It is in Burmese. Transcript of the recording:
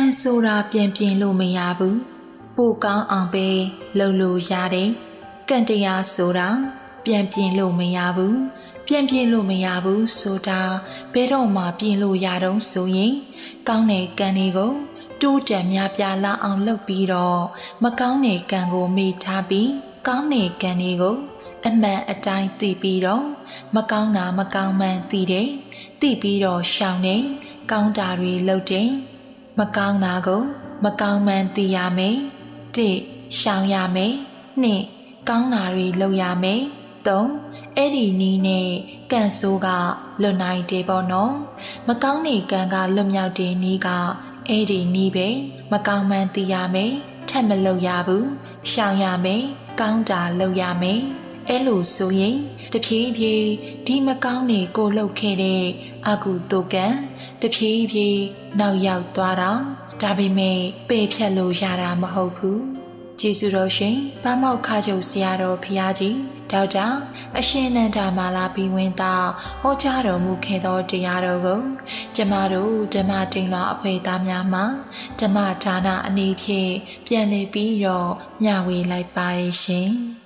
ကန်ဆိုတာပြန်ပြင်လို့မရဘူးပိုကောင်းအောင်ပဲလုပ်လို့ရတယ်ကံတရားဆိုတာပြန်ပြင်လို့မရဘူးပြန်ပြင်လို့မရဘူးဆိုတာဘယ်တော့မှပြင်လို့ရတော့ဆိုရင်ကောင်းတဲ့ကံတွေကိုတိုးတက်များပြားလာအောင်လုပ်ပြီးတော့မကောင်းတဲ့ကံကိုမေ့ထားပြီးကောင်းတဲ့ကံတွေကိုအမှန်အတိုင်းသိပြီးတော့မကောင်းတာမကောင်းမှန်သိတယ်သိပြီးတော့ရှောင်တယ်ကောင်းတာတွေလုပ်တယ်မကောင်းတာကိုမကောင်းမှန်သိရမယ်၁ရှောင်ရမယ်၂ကောင်းတာတွေလုပ်ရမယ်၃အဲ့ဒီနည်းနဲ့ကံဆိုးကလွတ်နိုင်တယ်ပေါ့နော်မကောင်းတဲ့ကံကလွတ်မြောက်တဲ့နည်းကအဲ့ဒီနည်းပဲမကောင်းမှန်သိရမယ်ထပ်မလုပ်ရဘူးရှောင်ရမယ်ကောင်းတာလုပ်ရမယ်အဲ့လိုဆိုရင်တဖြည်းဖြည်းဒီမကောင်းတဲ့ကိုလှုပ်ခဲ့တဲ့အကုသိုလ်ကံတဖြည်းဖြည်းနောက်ရောက်သွားတော့ဒါပေမဲ့ပယ်ဖြတ်လို့ရတာမဟုတ်ဘူးကျေးဇူးတော်ရှင်ဗမောက်ခချုပ်ဆရာတော်ဘုရားကြီးဒေါက်တာအရှင်နန္ဒာမာလာဘီဝင်းသားဟောကြားတော်မူခဲ့သောတရားတော်ကိုကျမတို့ဓမ္မတိန်လွှာအဖွဲ့သားများမှဓမ္မဌာနအနေဖြင့်ပြန်လည်ပြီးတော့မျှဝေလိုက်ပါရရှင်